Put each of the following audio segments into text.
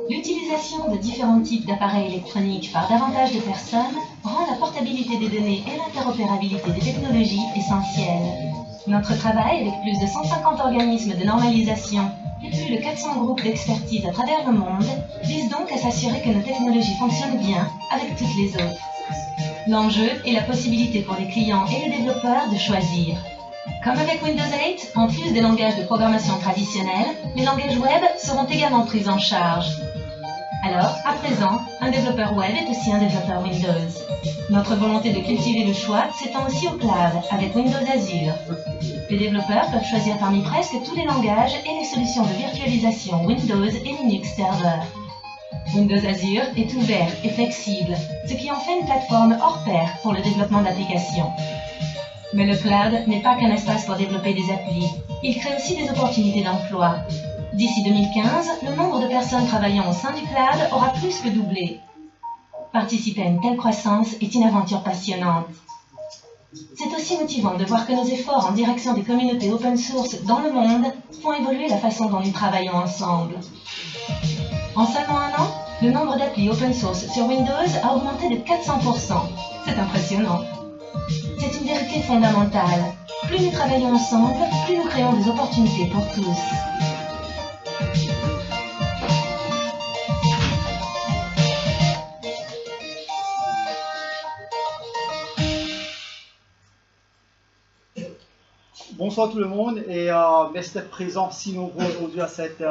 L'utilisation de différents types d'appareils électroniques par davantage de personnes rend la portabilité des données et l'interopérabilité des technologies essentielles. Notre travail avec plus de 150 organismes de normalisation et plus de 400 groupes d'expertise à travers le monde vise donc à s'assurer que nos technologies fonctionnent bien avec toutes les autres. L'enjeu est la possibilité pour les clients et les développeurs de choisir. Comme avec Windows 8, en plus des langages de programmation traditionnels, les langages web seront également pris en charge. Alors, à présent, un développeur web est aussi un développeur Windows. Notre volonté de cultiver le choix s'étend aussi au cloud avec Windows Azure. Les développeurs peuvent choisir parmi presque tous les langages et les solutions de virtualisation Windows et Linux Server. Windows Azure est ouvert et flexible, ce qui en fait une plateforme hors pair pour le développement d'applications. Mais le cloud n'est pas qu'un espace pour développer des applis, il crée aussi des opportunités d'emploi. D'ici 2015, le nombre de personnes travaillant au sein du cloud aura plus que doublé. Participer à une telle croissance est une aventure passionnante. C'est aussi motivant de voir que nos efforts en direction des communautés open source dans le monde font évoluer la façon dont nous travaillons ensemble. En seulement un an, le nombre d'applis open source sur Windows a augmenté de 400%. C'est impressionnant. C'est une vérité fondamentale. Plus nous travaillons ensemble, plus nous créons des opportunités pour tous. Bonsoir tout le monde et merci d'être présents si nombreux aujourd'hui à cette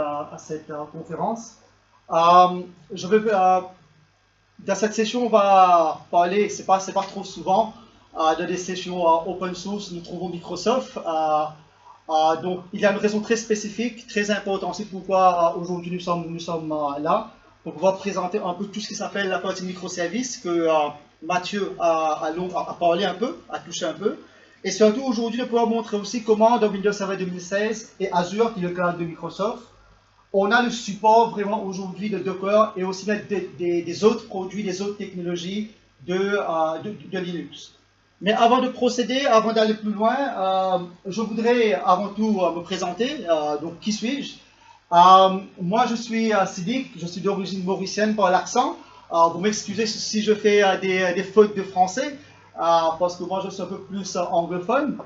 conférence. Dans cette session, on va parler, c'est pas trop souvent, de des sessions open source. Nous trouvons Microsoft. Donc, il y a une raison très spécifique, très importante. C'est pourquoi aujourd'hui nous sommes là pour pouvoir présenter un peu tout ce qui s'appelle la partie microservices que Mathieu a parlé un peu, a touché un peu. Et surtout aujourd'hui de pouvoir montrer aussi comment dans Windows Server 2016 et Azure, qui est le cloud de Microsoft, on a le support vraiment aujourd'hui de Docker et aussi des autres produits, des autres technologies de Linux. Mais avant de procéder, avant d'aller plus loin, je voudrais avant tout me présenter. Donc, qui suis-je? Moi, je suis Sidik, je suis d'origine mauricienne par l'accent. Vous m'excusez si je fais des fautes de français, parce que moi, je suis un peu plus anglophone.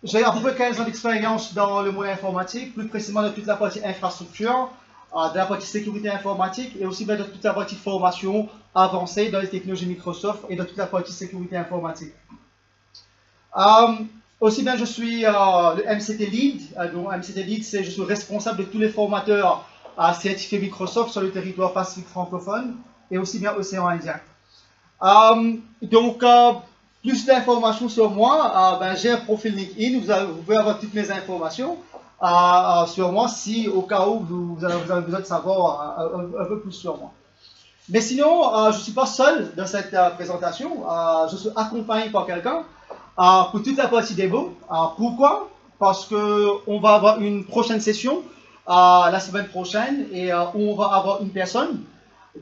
J'ai à peu près 15 ans d'expérience dans le monde informatique, plus précisément dans toute la partie infrastructure, de la partie sécurité informatique et aussi de toute la partie formation avancée dans les technologies Microsoft et dans toute la partie sécurité informatique. Aussi bien, je suis le MCT Lead. Donc, MCT Lead, c'est je suis responsable de tous les formateurs certifiés Microsoft sur le territoire pacifique francophone et aussi bien Océan Indien. Donc, plus d'informations sur moi, j'ai un profil LinkedIn, vous pouvez avoir toutes mes informations sur moi si au cas où vous avez besoin de savoir un peu plus sur moi. Mais sinon, je ne suis pas seul dans cette présentation, je suis accompagné par quelqu'un pour toute la partie démo. Pourquoi? Parce qu'on va avoir une prochaine session la semaine prochaine et où on va avoir une personne.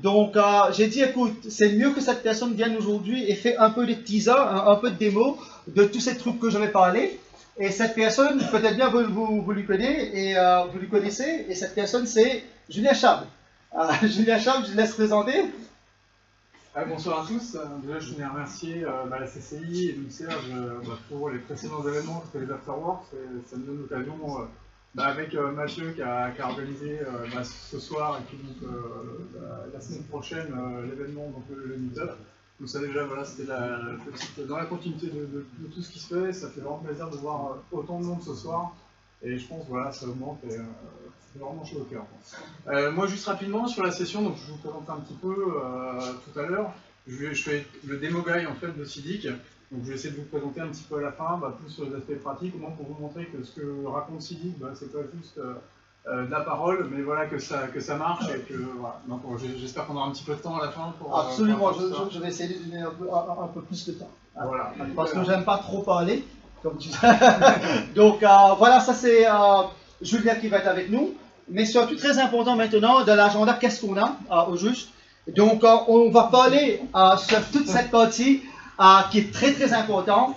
Donc, j'ai dit, écoute, c'est mieux que cette personne vienne aujourd'hui et fait un peu de teaser, un peu de démo de tous ces trucs que je vais parler. Et cette personne, peut-être bien vous lui connaissez, et vous lui connaissez, et cette personne, c'est Julien Chable. Julien Chable, je laisse présenter. Bonsoir à tous. Déjà, je tenais à remercier la CCI et donc Serge pour les précédents événements, c'était les afterworks. Ça me donne l'occasion, avec Mathieu qui a organisé ce soir et puis donc, la semaine prochaine l'événement, donc le meet-up. Donc ça déjà, voilà, c'était dans la continuité de tout ce qui se fait. Ça fait vraiment plaisir de voir autant de monde ce soir. Et je pense, voilà, ça augmente et c'est vraiment chaud au cœur. Moi, juste rapidement sur la session, donc je vous présente un petit peu tout à l'heure. Je fais le démo guy en fait de Sidik. Donc je vais essayer de vous présenter un petit peu à la fin, plus sur les aspects pratiques, au moins pour vous montrer que ce que raconte Sidik, c'est pas juste de la parole, mais voilà que ça marche et que voilà. Donc j'espère qu'on aura un petit peu de temps à la fin pour. Absolument, je vais essayer de donner un peu plus de temps. Voilà. Parce que j'aime pas trop parler, comme tu sais. Donc voilà, ça c'est Julien qui va être avec nous. Mais surtout très important maintenant dans l'agenda, qu'est-ce qu'on a au juste. Donc on va parler sur toute cette partie qui est très très importante.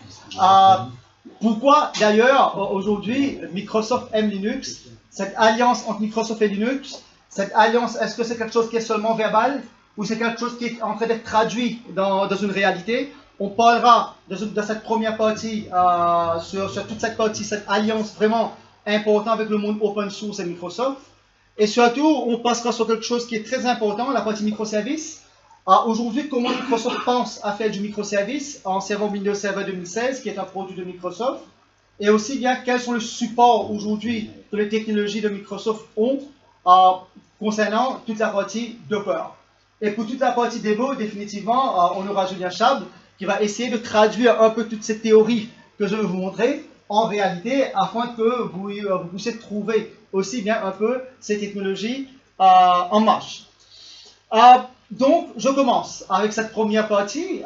Pourquoi d'ailleurs aujourd'hui Microsoft aime Linux, cette alliance entre Microsoft et Linux, Cette alliance, est-ce que c'est quelque chose qui est seulement verbal ou c'est quelque chose qui est en train d'être traduit dans une réalité? On parlera de cette première partie, sur toute cette partie, cette alliance vraiment importante avec le monde open source et Microsoft. Et surtout, on passera sur quelque chose qui est très important, la partie microservices. Aujourd'hui, comment Microsoft pense à faire du microservice en servant Windows Server 2016, qui est un produit de Microsoft. Et aussi bien, quels sont les supports aujourd'hui que les technologies de Microsoft ont concernant toute la partie Docker. Et pour toute la partie démo, définitivement, on aura Julien Chab qui va essayer de traduire un peu toutes ces théories que je vais vous montrer en réalité afin que vous puissiez trouver aussi bien un peu ces technologies en marche. Donc, je commence avec cette première partie.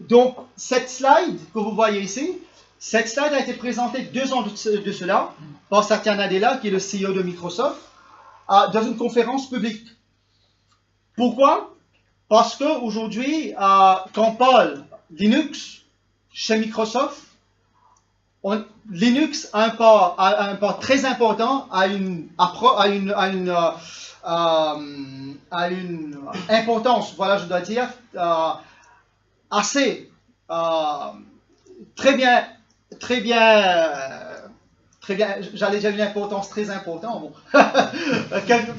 Donc, cette slide que vous voyez ici, cette slide a été présentée 2 ans de cela par Satya Nadella, qui est le CEO de Microsoft, dans une conférence publique. Pourquoi? Parce qu'aujourd'hui, quand on parle Linux chez Microsoft, Linux a un part très important, a une importance, voilà, je dois dire, assez, très bien, j'allais dire une importance très importante. Bon.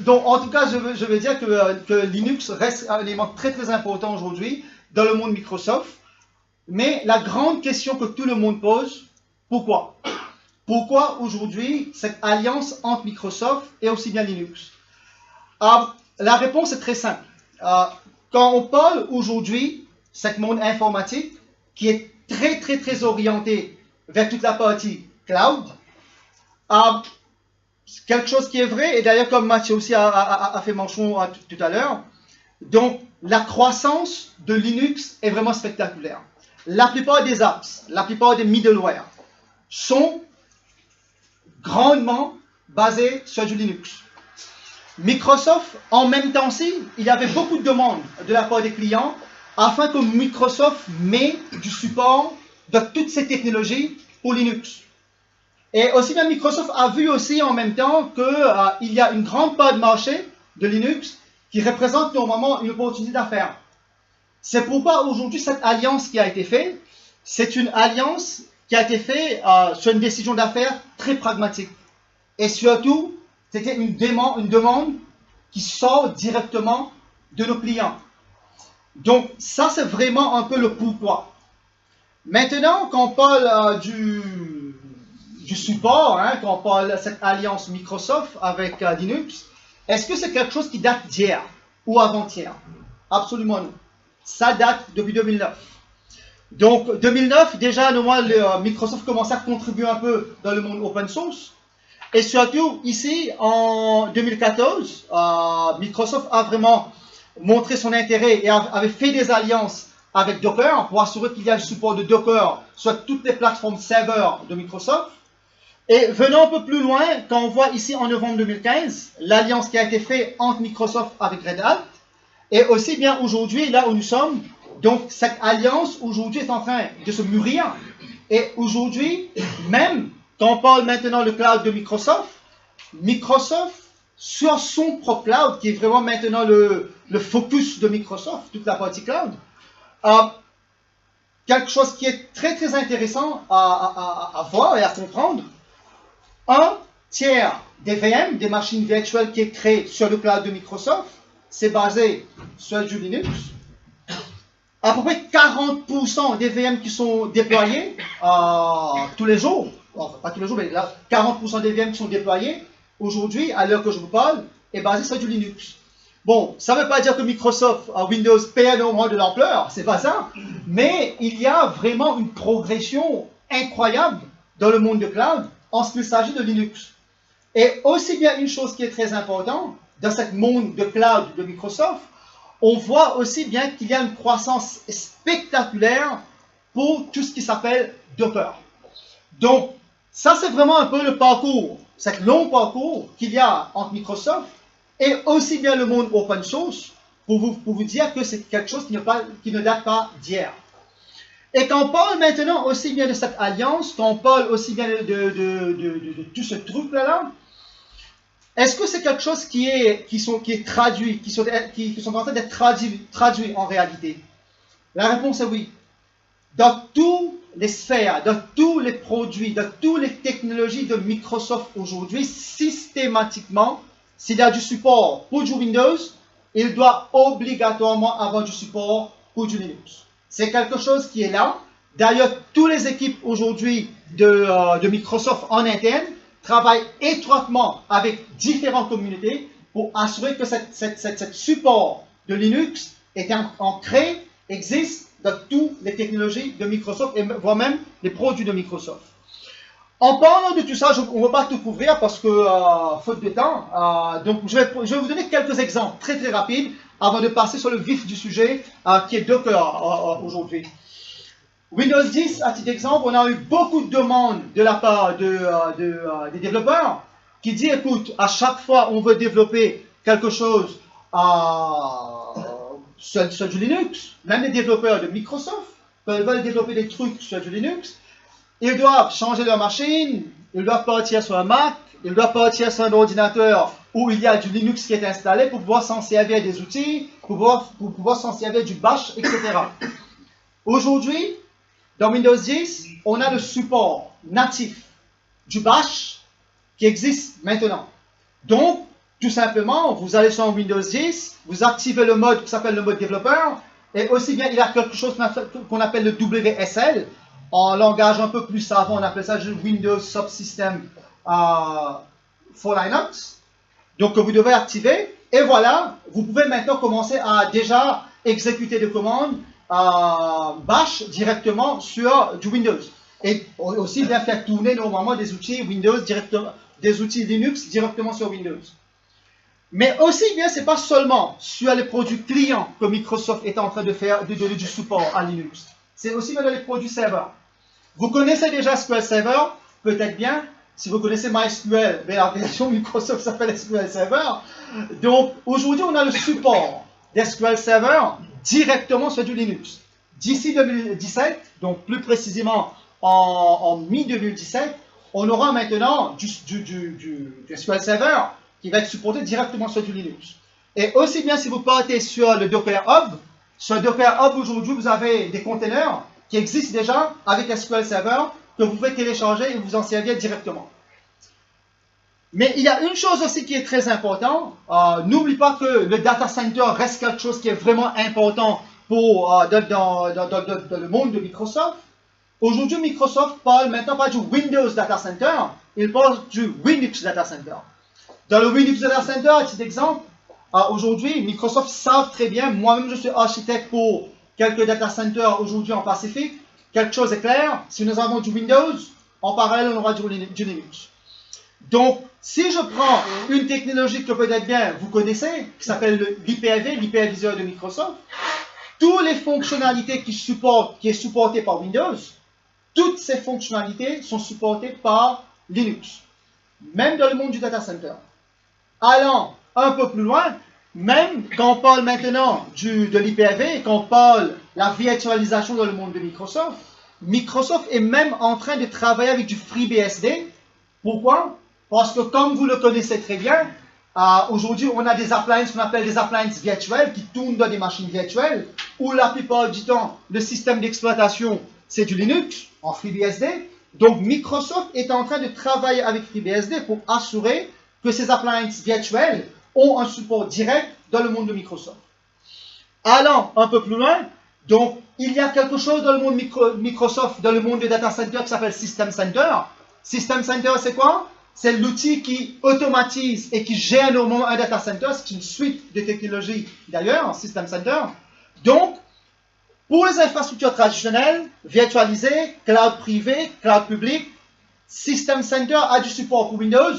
Donc, en tout cas, je veux dire que Linux reste un élément très très important aujourd'hui dans le monde Microsoft. Mais la grande question que tout le monde pose, pourquoi? Pourquoi aujourd'hui cette alliance entre Microsoft et aussi bien Linux? La réponse est très simple. Quand on parle aujourd'hui, ce monde informatique qui est très très très orienté vers toute la partie cloud, quelque chose qui est vrai, et d'ailleurs comme Mathieu aussi a fait mention tout à l'heure, donc la croissance de Linux est vraiment spectaculaire. La plupart des apps, la plupart des middleware sont grandement basés sur du Linux. Microsoft, en même temps-ci, il y avait beaucoup de demandes de la part des clients afin que Microsoft mette du support de toutes ces technologies pour Linux. Et aussi bien Microsoft a vu aussi en même temps qu'il y a une grande part de marché de Linux qui représente normalement une opportunité d'affaires. C'est pourquoi aujourd'hui cette alliance qui a été faite, c'est une alliance qui a été faite sur une décision d'affaires très pragmatique. Et surtout, c'était une demande qui sort directement de nos clients. Donc ça c'est vraiment un peu le pourquoi. Maintenant, quand on parle du support, quand on parle de cette alliance Microsoft avec Linux, est-ce que c'est quelque chose qui date d'hier ou avant-hier? Absolument non. Ça date depuis 2009. Donc 2009, déjà, Microsoft commençait à contribuer un peu dans le monde open source. Et surtout, ici, en 2014, Microsoft a vraiment montré son intérêt et avait fait des alliances avec Docker pour assurer qu'il y a le support de Docker sur toutes les plateformes serveurs de Microsoft. Et venons un peu plus loin, quand on voit ici en novembre 2015, l'alliance qui a été faite entre Microsoft avec Red Hat, et aussi bien aujourd'hui, là où nous sommes, donc cette alliance aujourd'hui est en train de se mûrir, et aujourd'hui, même quand on parle maintenant du cloud de Microsoft, Microsoft, sur son propre cloud, qui est vraiment maintenant le focus de Microsoft, toute la partie cloud, quelque chose qui est très très intéressant à voir et à comprendre, un tiers des VM, des machines virtuelles qui est créée sur le cloud de Microsoft, c'est basé sur du Linux. À peu près 40% des VM qui sont déployés tous les jours, enfin pas tous les jours, mais là, 40% des VM qui sont déployés aujourd'hui, à l'heure que je vous parle, est basé sur du Linux. Bon, ça ne veut pas dire que Microsoft Windows perd néanmoins de l'ampleur, c'est pas ça, mais il y a vraiment une progression incroyable dans le monde de cloud en ce qu'il s'agit de Linux. Et aussi bien une chose qui est très importante, dans ce monde de cloud de Microsoft, on voit aussi bien qu'il y a une croissance spectaculaire pour tout ce qui s'appelle Docker. Donc, ça c'est vraiment un peu le parcours, ce long parcours qu'il y a entre Microsoft et aussi bien le monde open source pour vous dire que c'est quelque chose qui ne date pas d'hier. Et quand on parle maintenant aussi bien de cette alliance, quand on parle aussi bien de tout ce truc-là, Est-ce que c'est quelque chose qui est traduit, qui sont en train d'être traduit en réalité? La réponse est oui. Dans toutes les sphères, dans tous les produits, dans toutes les technologies de Microsoft aujourd'hui, systématiquement, s'il y a du support pour du Windows, il doit obligatoirement avoir du support pour du Linux. C'est quelque chose qui est là. D'ailleurs, toutes les équipes aujourd'hui de Microsoft en interne travaillent étroitement avec différentes communautés pour assurer que cette support de Linux est ancré, existe dans toutes les technologies de Microsoft et voire même les produits de Microsoft. En parlant de tout ça, on ne va pas tout couvrir parce que, faute de temps, donc je vais vous donner quelques exemples très très rapides avant de passer sur le vif du sujet qui est Docker aujourd'hui. Windows 10, à titre d'exemple, on a eu beaucoup de demandes de la part des développeurs qui disent, écoute, à chaque fois on veut développer quelque chose sur du Linux, même les développeurs de Microsoft, quand ils veulent développer des trucs sur du Linux, ils doivent changer leur machine, ils doivent partir sur un Mac, ils doivent partir sur un ordinateur où il y a du Linux qui est installé pour pouvoir s'en servir des outils, pour pouvoir s'en servir du bash, etc. Aujourd'hui, dans Windows 10, on a le support natif du bash qui existe maintenant. Donc, tout simplement, vous allez sur Windows 10, vous activez le mode qui s'appelle le mode développeur, et aussi bien il y a quelque chose qu'on appelle le WSL, en langage un peu plus savant, on appelle ça le Windows Subsystem for Linux, donc que vous devez activer, et voilà, vous pouvez maintenant commencer à déjà exécuter des commandes bash directement sur du Windows, et aussi bien faire tourner normalement des outils Windows directement, des outils Linux directement sur Windows. Mais aussi bien, c'est pas seulement sur les produits clients que Microsoft est en train de donner du support à Linux. C'est aussi bien dans les produits serveurs. Vous connaissez déjà SQL Server, peut-être bien. Si vous connaissez MySQL, la version Microsoft s'appelle SQL Server. Donc, aujourd'hui, on a le support d'SQL Server directement sur du Linux. D'ici 2017, donc plus précisément en mi-2017, on aura maintenant du SQL Server qui va être supporté directement sur du Linux. Et aussi bien si vous partez sur le Docker Hub, sur le Docker Hub aujourd'hui, vous avez des containers qui existent déjà avec SQL Server que vous pouvez télécharger et vous en servir directement. Mais il y a une chose aussi qui est très importante. N'oublie pas que le data center reste quelque chose qui est vraiment important dans le monde de Microsoft. Aujourd'hui, Microsoft parle maintenant pas du Windows Data Center, il parle du Linux Data Center. Dans le Linux Data Center, à titre d'exemple, aujourd'hui, Microsoft savent très bien, moi-même je suis architecte pour quelques data centers aujourd'hui en Pacifique, quelque chose est clair, si nous avons du Windows, en parallèle on aura du Linux. Donc, si je prends une technologie que peut-être bien vous connaissez, qui s'appelle l'IPv, l'hyperviseur de Microsoft, toutes les fonctionnalités qui est supportée par Windows, toutes ces fonctionnalités sont supportées par Linux, même dans le monde du data center. Allant un peu plus loin, même quand on parle maintenant de l'IPv, quand on parle de la virtualisation dans le monde de Microsoft, Microsoft est même en train de travailler avec du FreeBSD. Pourquoi? Parce que comme vous le connaissez très bien, aujourd'hui on a des appliances qu'on appelle des appliances virtuelles qui tournent dans des machines virtuelles, où la plupart du temps le système d'exploitation c'est du Linux en FreeBSD. Donc Microsoft est en train de travailler avec FreeBSD pour assurer que ces appliances virtuelles ont un support direct dans le monde de Microsoft. Allant un peu plus loin, donc il y a quelque chose dans le monde Microsoft, dans le monde des data centers qui s'appelle System Center. System Center, c'est quoi? C'est l'outil qui automatise et qui gère normalement un data center. C'est une suite de technologies d'ailleurs, System Center. Donc, pour les infrastructures traditionnelles, virtualisées, cloud privé, cloud public, System Center a du support pour Windows,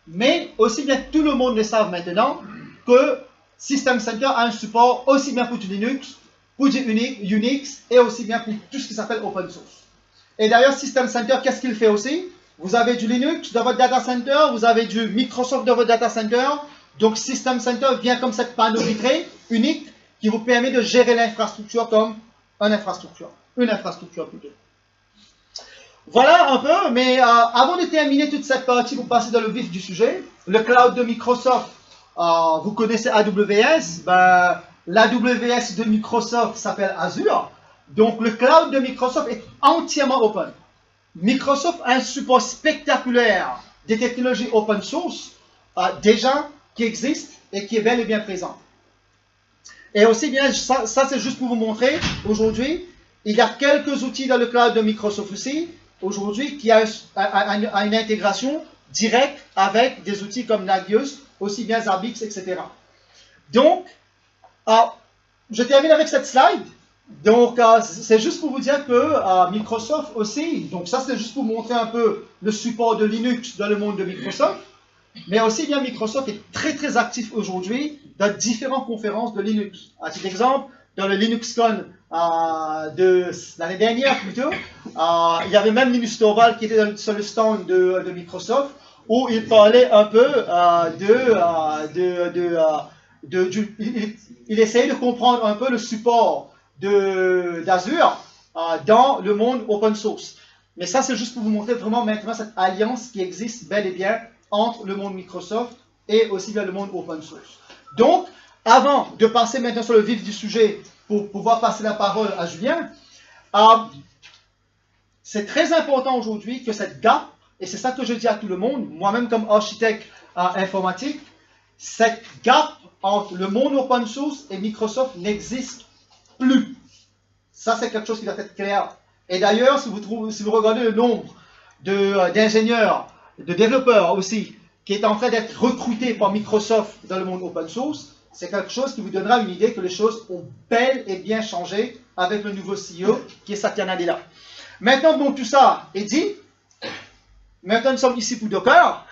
mais aussi bien tout le monde le savent maintenant que System Center a un support aussi bien pour du Linux, pour du Unix et aussi bien pour tout ce qui s'appelle open source. Et d'ailleurs, System Center, qu'est-ce qu'il fait aussi? Vous avez du Linux dans votre data center, vous avez du Microsoft dans votre data center. Donc, System Center vient comme cette panneau vitrée unique qui vous permet de gérer l'infrastructure comme une infrastructure plutôt. voilà un peu, mais avant de terminer toute cette partie, pour passer dans le vif du sujet, le cloud de Microsoft, vous connaissez AWS, ben, l'AWS de Microsoft s'appelle Azure, donc le cloud de Microsoft est entièrement open. Microsoft a un support spectaculaire des technologies open source, déjà qui existe et qui est bel et bien présent. Et aussi bien, ça c'est juste pour vous montrer, aujourd'hui, il y a quelques outils dans le cloud de Microsoft aussi, aujourd'hui, qui a une intégration directe avec des outils comme Nagios, aussi bien Zabbix, etc. Donc, je termine avec cette slide. Donc, c'est juste pour vous dire que Microsoft aussi, donc ça c'est juste pour montrer un peu le support de Linux dans le monde de Microsoft, mais aussi bien Microsoft est très actif aujourd'hui dans différentes conférences de Linux. À titre d'exemple, dans le LinuxCon de l'année dernière plutôt, il y avait même Linus Torvalds qui était sur le stand de Microsoft, où il parlait un peu il essayait de comprendre un peu le support d'Azure dans le monde open source. Mais ça, c'est juste pour vous montrer vraiment maintenant cette alliance qui existe bel et bien entre le monde Microsoft et aussi bien le monde open source. Donc, avant de passer maintenant sur le vif du sujet pour pouvoir passer la parole à Julien, c'est très important aujourd'hui que cette gap, et c'est ça que je dis à tout le monde, moi-même comme architecte informatique, cette gap entre le monde open source et Microsoft n'existe plus. Ça, c'est quelque chose qui doit être clair. Et d'ailleurs, si vous regardez le nombre d'ingénieurs, de développeurs aussi, qui est en train d'être recrutés par Microsoft dans le monde open source, c'est quelque chose qui vous donnera une idée que les choses ont bel et bien changé avec le nouveau CEO qui est Satya Nadella. Maintenant, donc tout ça est dit. Maintenant, nous sommes ici pour Docker.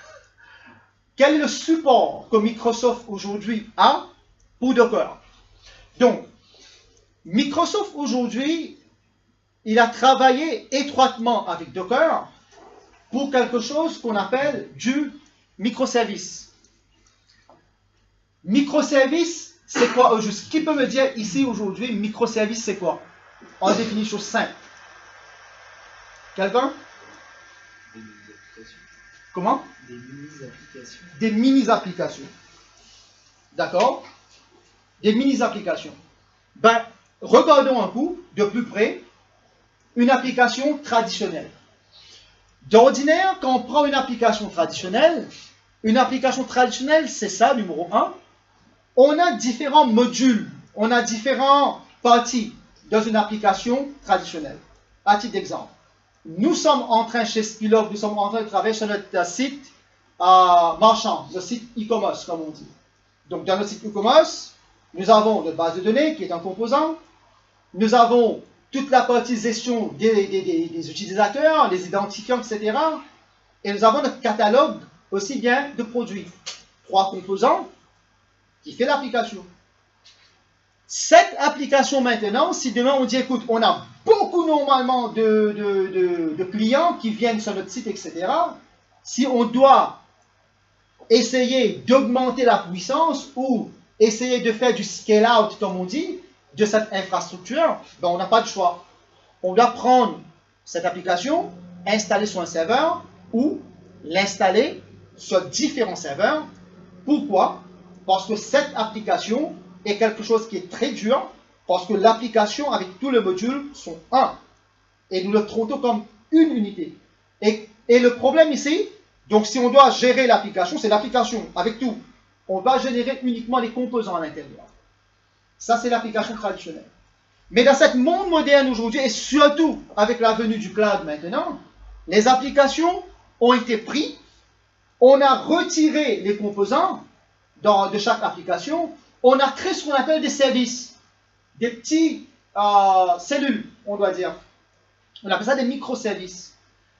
Quel est le support que Microsoft aujourd'hui a pour Docker? Donc, Microsoft aujourd'hui, il a travaillé étroitement avec Docker pour quelque chose qu'on appelle du microservice. Microservice, c'est quoi au juste? Qui peut me dire ici aujourd'hui, microservice, c'est quoi? En définition simple. Quelqu'un? Des mini-applications. Comment? Des mini-applications. Des mini-applications. D'accord? Des mini-applications. Ben, regardons un coup, de plus près, une application traditionnelle. D'ordinaire, quand on prend une application traditionnelle, c'est ça, numéro 1. On a différents modules, on a différentes parties dans une application traditionnelle. À titre d'exemple, nous sommes en train, chez Skillog, nous sommes en train de travailler sur notre site marchand, le site e-commerce, comme on dit. Donc, dans notre site e-commerce, nous avons notre base de données qui est un composant. Nous avons toute la partie gestion des utilisateurs, les identifiants, etc. Et nous avons notre catalogue aussi bien de produits. 3 composants qui fait l'application. Cette application maintenant, si demain on dit, écoute, on a beaucoup normalement de clients qui viennent sur notre site, etc. Si on doit essayer d'augmenter la puissance ou essayer de faire du scale-out, comme on dit, de cette infrastructure, ben on n'a pas de choix. On doit prendre cette application, installer sur un serveur ou l'installer sur différents serveurs. Pourquoi? Parce que cette application est quelque chose qui est très dur, parce que l'application avec tous les modules sont un. Et nous le traitons comme une unité. Et le problème ici, donc si on doit gérer l'application, c'est l'application avec tout. On va générer uniquement les composants à l'intérieur. Ça, c'est l'application traditionnelle. Mais dans ce monde moderne aujourd'hui, et surtout avec la venue du cloud maintenant, les applications ont été prises, on a retiré les composants de chaque application, on a créé ce qu'on appelle des services, des petits cellules, on doit dire. On appelle ça des microservices.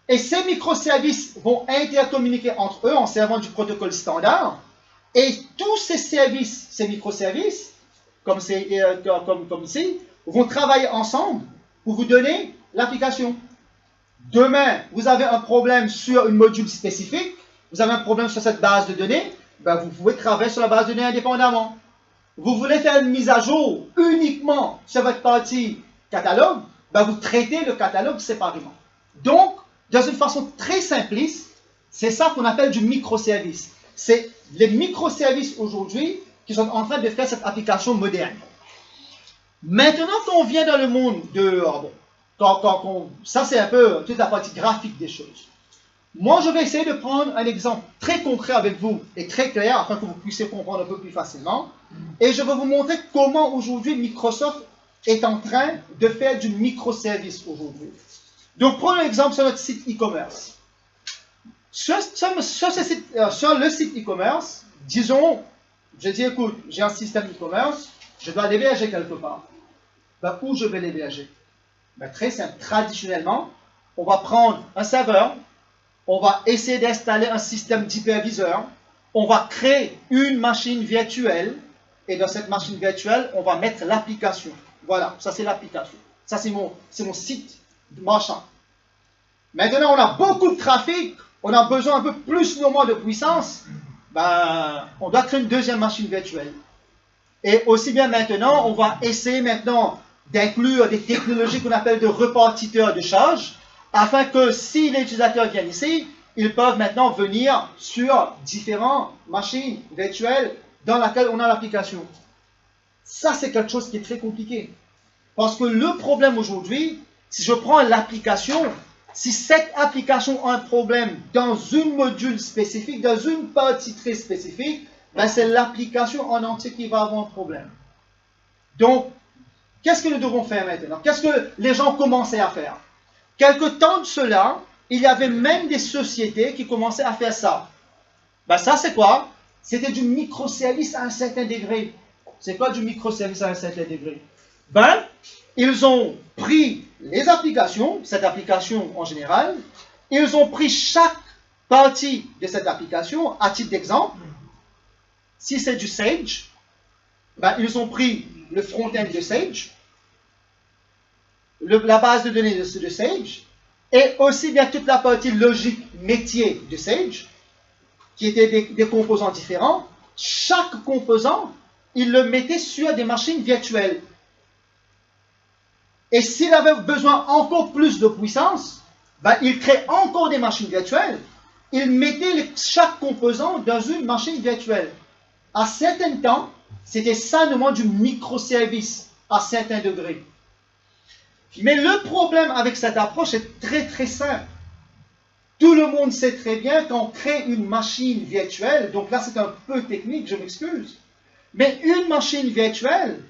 Et ces microservices vont intercommuniquer entre eux en servant du protocole standard. Et tous ces services, ces microservices, comme ici, vont travailler ensemble pour vous donner l'application. Demain, vous avez un problème sur une module spécifique, vous avez un problème sur cette base de données, ben vous pouvez travailler sur la base de données indépendamment. Vous voulez faire une mise à jour uniquement sur votre partie catalogue, ben vous traitez le catalogue séparément. Donc, dans une façon très simpliste, c'est ça qu'on appelle du microservice. C'est les microservices aujourd'hui qui sont en train de faire cette application moderne. Maintenant qu'on vient dans le monde de... ça, c'est un peu toute la partie graphique des choses. Moi, je vais essayer de prendre un exemple très concret avec vous et très clair afin que vous puissiez comprendre un peu plus facilement. Et je vais vous montrer comment aujourd'hui Microsoft est en train de faire du microservice aujourd'hui. Donc, prenons l'exemple sur notre site e-commerce. Sur le site e-commerce, disons, je dis, écoute, j'ai un système e-commerce, je dois l'héberger quelque part. Ben, où je vais l'héberger? Ben, très simple. Traditionnellement, on va prendre un serveur, on va essayer d'installer un système d'hyperviseur, on va créer une machine virtuelle, et dans cette machine virtuelle, on va mettre l'application. Voilà, ça c'est l'application. Ça c'est mon site marchand. Maintenant, on a beaucoup de trafic, on a besoin un peu plus normalement de puissance, ben, on doit créer une deuxième machine virtuelle. Et aussi bien maintenant, on va essayer maintenant d'inclure des technologies qu'on appelle de répartiteurs de charge, afin que si les utilisateurs viennent ici, ils peuvent maintenant venir sur différentes machines virtuelles dans lesquelles on a l'application. Ça, c'est quelque chose qui est très compliqué. Parce que le problème aujourd'hui, si je prends l'application, si cette application a un problème dans une module spécifique, dans une partie très spécifique, ben c'est l'application en entier qui va avoir un problème. Donc, qu'est-ce que nous devons faire maintenant? Qu'est-ce que les gens commençaient à faire? Quelque temps de cela, il y avait même des sociétés qui commençaient à faire ça. Ben ça, c'est quoi? C'était du microservice à un certain degré. C'est quoi du microservice à un certain degré? Ben, ils ont pris les applications, cette application en général, ils ont pris chaque partie de cette application, à titre d'exemple. Si c'est du Sage, ben, ils ont pris le front-end de Sage, la base de données de Sage, et aussi bien toute la partie logique métier de Sage, qui étaient des composants différents. Chaque composant, il le mettait sur des machines virtuelles. Et s'il avait besoin encore plus de puissance, ben, il crée encore des machines virtuelles. Il mettait chaque composant dans une machine virtuelle. À certains temps, c'était ça le monde du microservice, à certains degrés. Mais le problème avec cette approche est très très simple. Tout le monde sait très bien qu'on crée une machine virtuelle, donc là c'est un peu technique, je m'excuse, mais une machine virtuelle,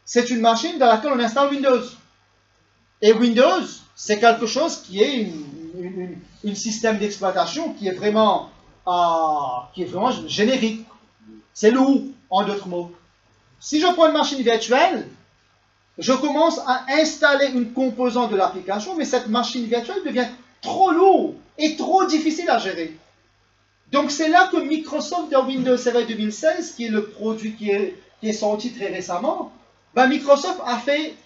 c'est une machine dans laquelle on installe Windows. Et Windows, c'est quelque chose qui est un système d'exploitation qui est vraiment générique. C'est lourd, en d'autres mots. Si je prends une machine virtuelle, je commence à installer une composante de l'application, mais cette machine virtuelle devient trop lourde et trop difficile à gérer. Donc c'est là que Microsoft, dans Windows Server 2016, qui est le produit qui est sorti très récemment, ben Microsoft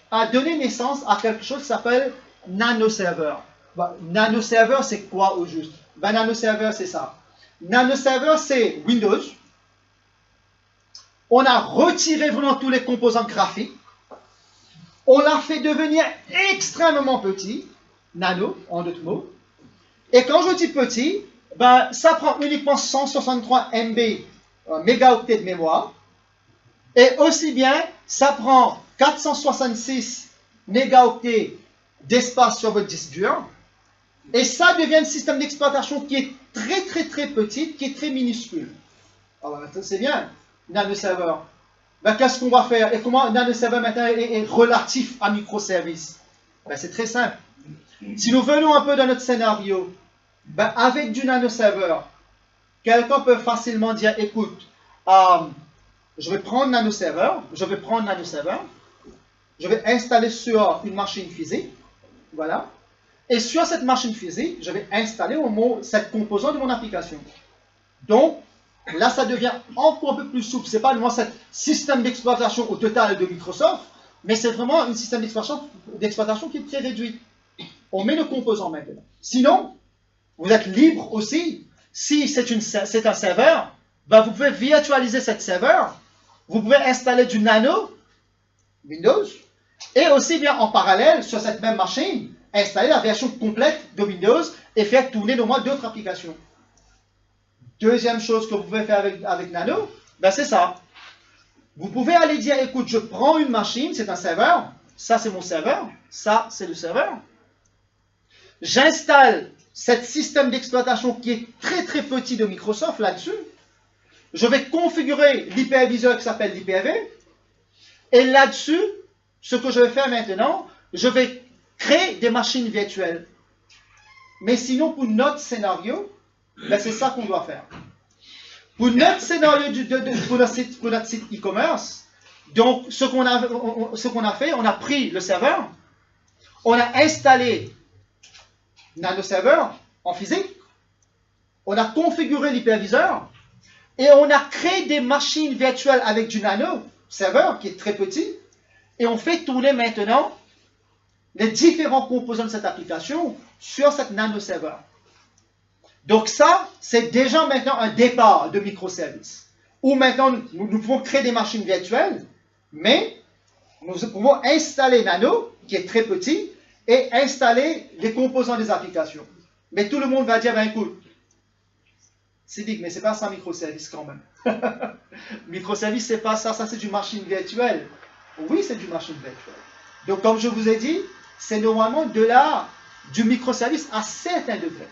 a donné naissance à quelque chose qui s'appelle NanoServer. Ben, NanoServer, c'est quoi au juste? Ben, NanoServer, c'est ça. NanoServer, c'est Windows. On a retiré vraiment tous les composants graphiques. On l'a fait devenir extrêmement petit, nano, en d'autres mots. Et quand je dis petit, ben, ça prend uniquement 163 MB, mégaoctets de mémoire. Et aussi bien, ça prend 466 mégaoctets d'espace sur votre disque dur. Et ça devient un système d'exploitation qui est très très très petit, qui est très minuscule. Alors, c'est bien, NanoServer. Ben, qu'est-ce qu'on va faire? Et comment NanoServer maintenant est relatif à microservice? Ben, c'est très simple. Si nous venons un peu dans notre scénario, ben, avec du NanoServer, quelqu'un peut facilement dire, écoute, je vais prendre NanoServer, je vais installer sur une machine physique, voilà, et sur cette machine physique, je vais installer cette composante de mon application. Donc, là, ça devient encore un peu plus souple. Ce n'est pas vraiment ce système d'exploitation au total de Microsoft, mais c'est vraiment un système d'exploitation qui est très réduit. On met le composant maintenant. Sinon, vous êtes libre aussi. Si c'est un serveur, ben vous pouvez virtualiser cette serveur. Vous pouvez installer du Nano, Windows, et aussi bien en parallèle, sur cette même machine, installer la version complète de Windows et faire tourner au moins d'autres applications. Deuxième chose que vous pouvez faire avec Nano, ben c'est ça. Vous pouvez aller dire, écoute, je prends une machine, c'est un serveur, ça c'est mon serveur, ça c'est le serveur. J'installe ce système d'exploitation qui est très très petit de Microsoft là-dessus. Je vais configurer l'hyperviseur qui s'appelle l'hyper-V. Et là-dessus, ce que je vais faire maintenant, je vais créer des machines virtuelles. Mais sinon, pour notre scénario, ben c'est ça qu'on doit faire. Pour notre scénario, pour notre site e-commerce, donc ce qu'on a fait, on a pris le serveur, on a installé Nano Server en physique, on a configuré l'hyperviseur et on a créé des machines virtuelles avec du Nano Server qui est très petit et on fait tourner maintenant les différents composants de cette application sur cette Nano Server. Donc ça, c'est déjà maintenant un départ de microservices où maintenant nous pouvons créer des machines virtuelles, mais nous pouvons installer Nano qui est très petit et installer les composants des applications. Mais tout le monde va dire, ben écoute, Sidic, mais c'est pas ça microservice quand même. Microservice, c'est pas ça, ça c'est du machine virtuelle. Oui, c'est du machine virtuelle. Donc comme je vous ai dit, c'est normalement de là, du microservice à certains degrés.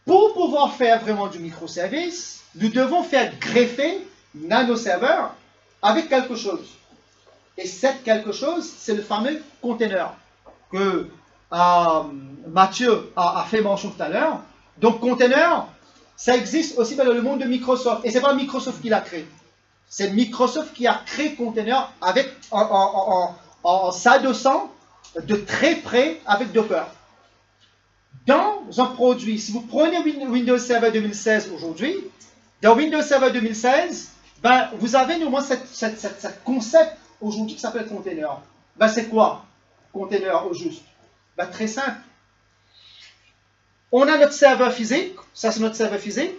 Pour pouvoir faire vraiment du microservice, nous devons faire greffer Nano Server avec quelque chose. Et cette quelque chose, c'est le fameux container que Mathieu a fait mention tout à l'heure. Donc, container, ça existe aussi dans le monde de Microsoft. Et ce n'est pas Microsoft qui l'a créé. C'est Microsoft qui a créé container avec, en s'adossant de très près avec Docker. Dans un produit, si vous prenez Windows Server 2016 aujourd'hui, dans Windows Server 2016, ben, vous avez normalement ce concept aujourd'hui qui s'appelle container. Ben, c'est quoi container au juste? Ben, très simple. On a notre serveur physique, ça c'est notre serveur physique.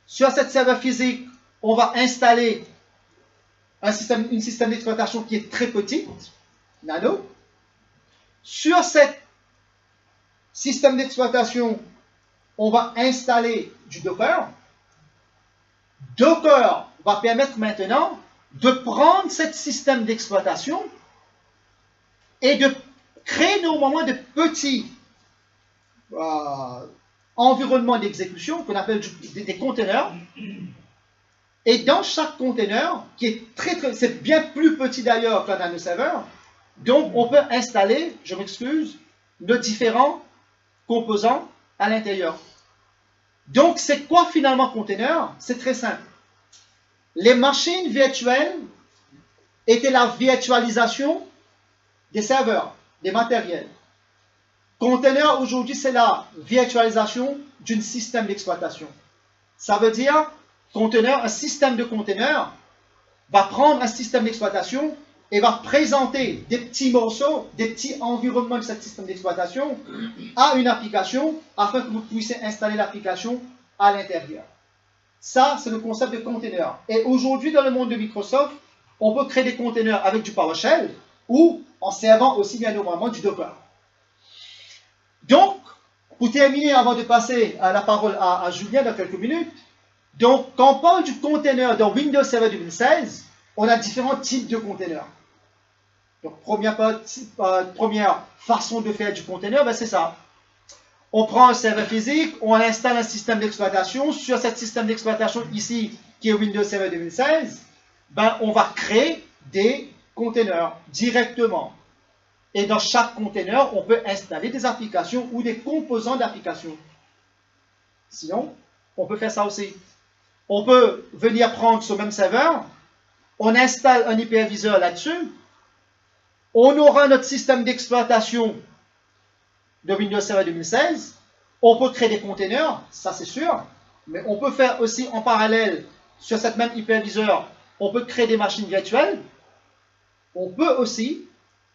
Sur cette serveur physique, on va installer un système d'exploitation qui est très petit, Nano. Sur cet système d'exploitation, on va installer du Docker. Docker va permettre maintenant de prendre ce système d'exploitation et de créer normalement de petits environnements d'exécution qu'on appelle des containers. Et dans chaque container, qui est c'est bien plus petit d'ailleurs qu'un Nano Server, donc on peut installer, je m'excuse, nos différents composants à l'intérieur. Donc c'est quoi finalement container? C'est très simple. Les machines virtuelles étaient la virtualisation des serveurs, des matériels. Container aujourd'hui c'est la virtualisation d'un système d'exploitation. Ça veut dire container, un système de container va prendre un système d'exploitation et va présenter des petits morceaux, des petits environnements de ce système d'exploitation à une application afin que vous puissiez installer l'application à l'intérieur. Ça, c'est le concept de container. Et aujourd'hui, dans le monde de Microsoft, on peut créer des containers avec du PowerShell ou en servant aussi bien normalement du Docker. Donc, pour terminer, avant de passer la parole à Julien dans quelques minutes, donc, quand on parle du container dans Windows Server 2016, on a différents types de containers. Donc, première façon de faire du container, ben c'est ça. On prend un serveur physique, on installe un système d'exploitation. Sur ce système d'exploitation ici, qui est Windows Server 2016, ben, on va créer des containers directement. Et dans chaque container, on peut installer des applications ou des composants d'applications. Sinon, on peut faire ça aussi. On peut venir prendre ce même serveur, on installe un hyperviseur là-dessus, on aura notre système d'exploitation de Windows Server 2016, on peut créer des containers, ça c'est sûr, mais on peut faire aussi en parallèle, sur cette même hyperviseur, on peut créer des machines virtuelles, on peut aussi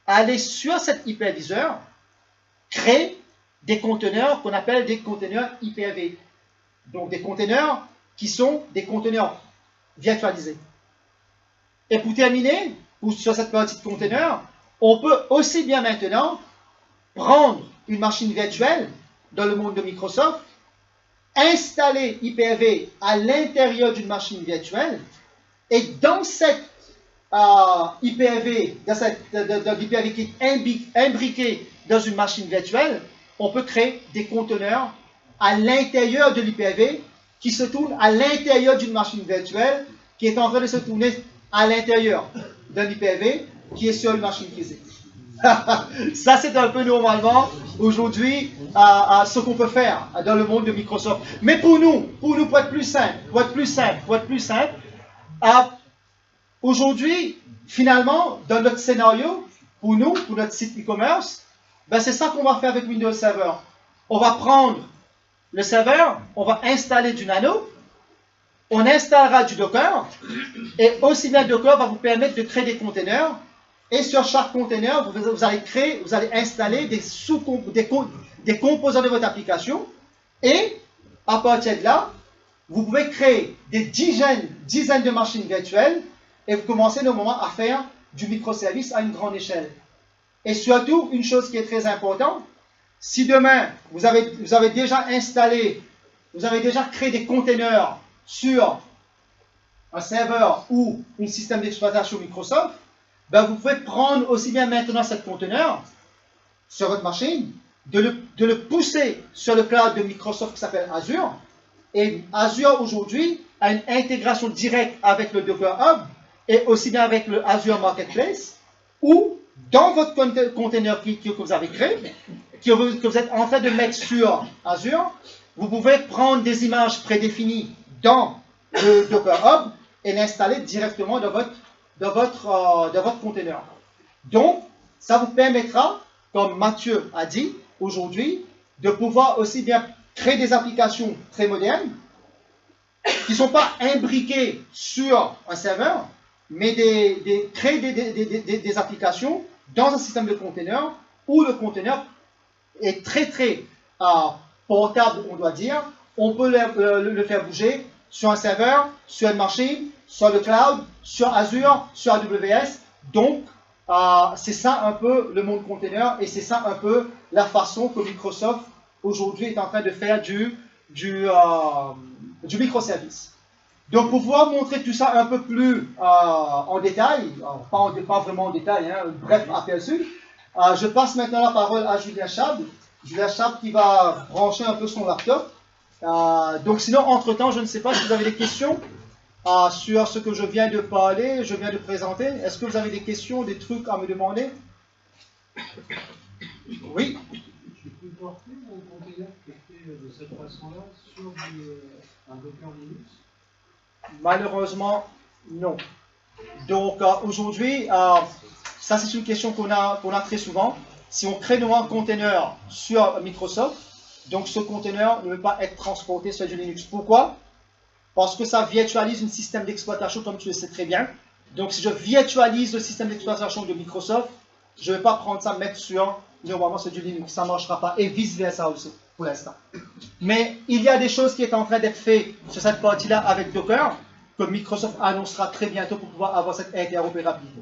aller sur cet hyperviseur, créer des conteneurs qu'on appelle des conteneurs Hyper-V. Donc des conteneurs qui sont des conteneurs virtualisés. Et pour terminer, sur cette partie de conteneurs, on peut aussi bien maintenant prendre une machine virtuelle dans le monde de Microsoft, installer Hyper-V à l'intérieur d'une machine virtuelle, et dans cette Hyper-V, dans l'Hyper-V qui est imbriqué dans une machine virtuelle, on peut créer des conteneurs à l'intérieur de l'Hyper-V qui se tournent à l'intérieur d'une machine virtuelle qui est en train de se tourner à l'intérieur d'un Hyper-V qui est sur une machine physique. Ça, c'est un peu normalement, aujourd'hui, ce qu'on peut faire dans le monde de Microsoft. Mais pour nous, pour être plus simple, aujourd'hui, finalement, dans notre scénario, pour nous, pour notre site e-commerce, ben c'est ça qu'on va faire avec Windows Server. On va prendre le serveur, on va installer du Nano, on installera du Docker, et aussi bien Docker va vous permettre de créer des containers, et sur chaque container, vous allez installer des composants de votre application, et à partir de là, vous pouvez créer des dizaines de machines virtuelles, et vous commencez normalement à faire du microservice à une grande échelle. Et surtout, une chose qui est très importante, si demain, vous avez déjà créé des containers sur un serveur ou un système d'exploitation Microsoft, ben vous pouvez prendre aussi bien maintenant ce conteneur sur votre machine, de le pousser sur le cloud de Microsoft qui s'appelle Azure. Et Azure aujourd'hui a une intégration directe avec le Docker Hub et aussi bien avec le Azure Marketplace, où dans votre conteneur que vous avez créé, que vous êtes en train de mettre sur Azure, vous pouvez prendre des images prédéfinies dans le Docker Hub et l'installer directement dans votre conteneur. Donc, ça vous permettra, comme Mathieu a dit aujourd'hui, de pouvoir aussi bien créer des applications très modernes qui ne sont pas imbriquées sur un serveur, mais créer des applications dans un système de conteneurs où le conteneur est très portable, on doit dire. On peut le faire bouger sur un serveur, sur une machine, sur le cloud, sur Azure, sur AWS. Donc, c'est ça un peu le monde container et c'est ça un peu la façon que Microsoft aujourd'hui est en train de faire du microservice. Donc, pour pouvoir montrer tout ça un peu plus en détail, pas vraiment en détail, hein, bref aperçu, je passe maintenant la parole à Julien Chab. Julien Chab qui va brancher un peu son laptop. Donc, sinon, entre-temps, je ne sais pas si vous avez des questions sur ce que je viens de parler, je viens de présenter. Est-ce que vous avez des questions, des trucs à me demander? Oui. Je peux porter mon container qui est fait de cette façon-là sur un Docker Linux? Malheureusement, non. Donc, aujourd'hui, ça c'est une question qu'on a très souvent. Si on crée un container sur Microsoft, donc ce container ne peut pas être transporté sur du Linux. Pourquoi? Parce que ça virtualise un système d'exploitation, comme tu le sais très bien. Donc, si je virtualise le système d'exploitation de Microsoft, je ne vais pas prendre ça, mettre normalement sur du Linux. Ça ne marchera pas. Et vice-versa aussi, pour l'instant. Mais il y a des choses qui sont en train d'être faites sur cette partie-là avec Docker, que Microsoft annoncera très bientôt pour pouvoir avoir cette interopérabilité.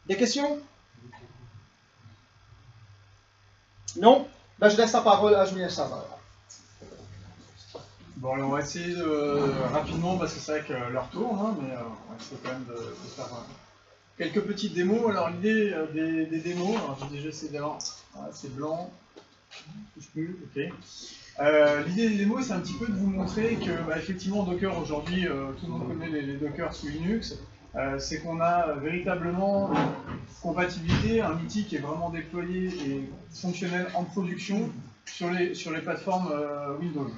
Des questions? Non? Ben, je laisse la parole à Julien Savard. Bon, alors on va essayer de, rapidement, parce que c'est vrai que l'heure tourne, hein, mais on va essayer quand même de faire quelques petites démos. Alors l'idée des démos, alors j'ai déjà essayé d'avoir, voilà, c'est blanc, touche plus, ok. L'idée des démos, c'est un petit peu de vous montrer que, effectivement, Docker aujourd'hui, tout le monde connaît les Docker sous Linux. C'est qu'on a véritablement une compatibilité, un outil qui est vraiment déployé et fonctionnel en production sur les plateformes Windows.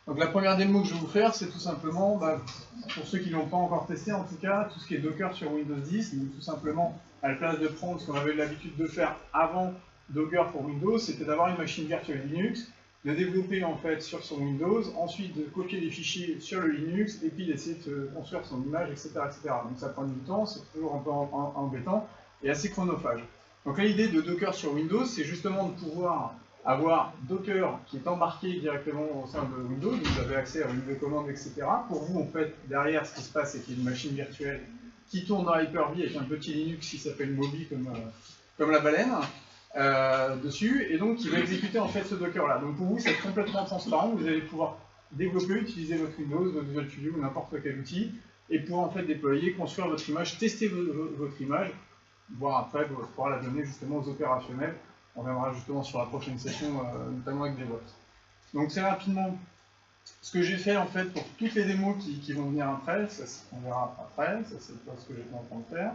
Donc la première démo que je vais vous faire, c'est tout simplement, pour ceux qui ne l'ont pas encore testé en tout cas, tout ce qui est Docker sur Windows 10, donc tout simplement à la place de prendre ce qu'on avait l'habitude de faire avant Docker pour Windows, c'était d'avoir une machine virtuelle Linux, de développer en fait sur son Windows, ensuite de copier les fichiers sur le Linux et puis d'essayer de construire son image, etc., etc. Donc ça prend du temps, c'est toujours un peu embêtant et assez chronophage. Donc l'idée de Docker sur Windows, c'est justement de pouvoir avoir Docker qui est embarqué directement au sein de Windows, vous avez accès à une nouvelle commande, etc. Pour vous, en fait, derrière, ce qui se passe, c'est qu'il y a une machine virtuelle qui tourne dans Hyper-V avec un petit Linux qui s'appelle Moby comme la baleine dessus, et donc qui va exécuter en fait ce Docker-là. Donc pour vous, c'est complètement transparent, vous allez pouvoir développer, utiliser votre Windows, votre Visual Studio ou n'importe quel outil, et pouvoir en fait déployer, construire votre image, tester votre image, voire après pouvoir la donner justement aux opérationnels. On reviendra justement sur la prochaine session, notamment avec DevOps. Donc très rapidement, ce que j'ai fait en fait pour toutes les démos qui vont venir après, ça, on verra après, ça c'est pas ce que j'étais en train de faire.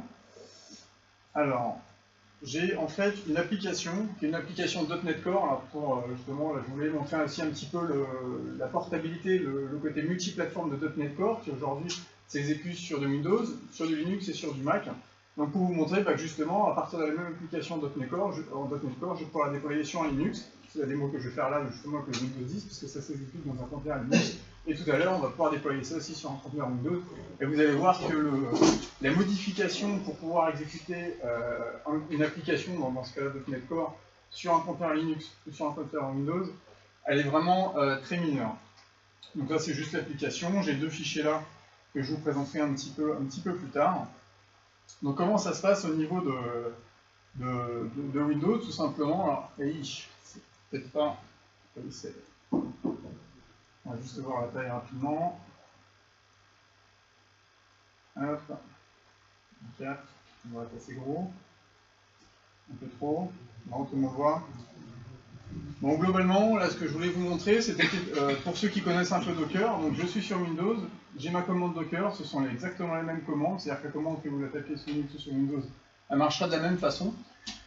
Alors, j'ai en fait une application, qui est une application .NET Core, alors pour justement, là, je voulais montrer aussi un petit peu la portabilité, le côté multiplateforme de .NET Core, qui aujourd'hui s'exécute sur de Windows, sur du Linux et sur du Mac. Donc pour vous montrer que justement, à partir de la même application .NET Core, je vais pouvoir la déployer sur un Linux. C'est la démo que je vais faire là, justement avec le Windows 10, puisque ça s'exécute dans un conteneur Linux. Et tout à l'heure, on va pouvoir déployer ça aussi sur un conteneur Windows. Et vous allez voir que la modification pour pouvoir exécuter une application, dans ce cas-là .NET Core, sur un conteneur Linux ou sur un conteneur Windows, elle est vraiment très mineure. Donc là, c'est juste l'application. J'ai deux fichiers là que je vous présenterai un petit peu plus tard. Donc comment ça se passe au niveau de Windows, tout simplement. Alors, c'est peut-être pas... On va juste voir la taille rapidement. Hop. 4. On va être assez gros. Un peu trop. Non, tout le monde voit. Bon, globalement, là, ce que je voulais vous montrer, c'était pour ceux qui connaissent un peu Docker. Donc, je suis sur Windows, j'ai ma commande Docker, ce sont exactement les mêmes commandes. C'est-à-dire que la commande que vous la tapez sur Linux ou sur Windows, elle marchera de la même façon.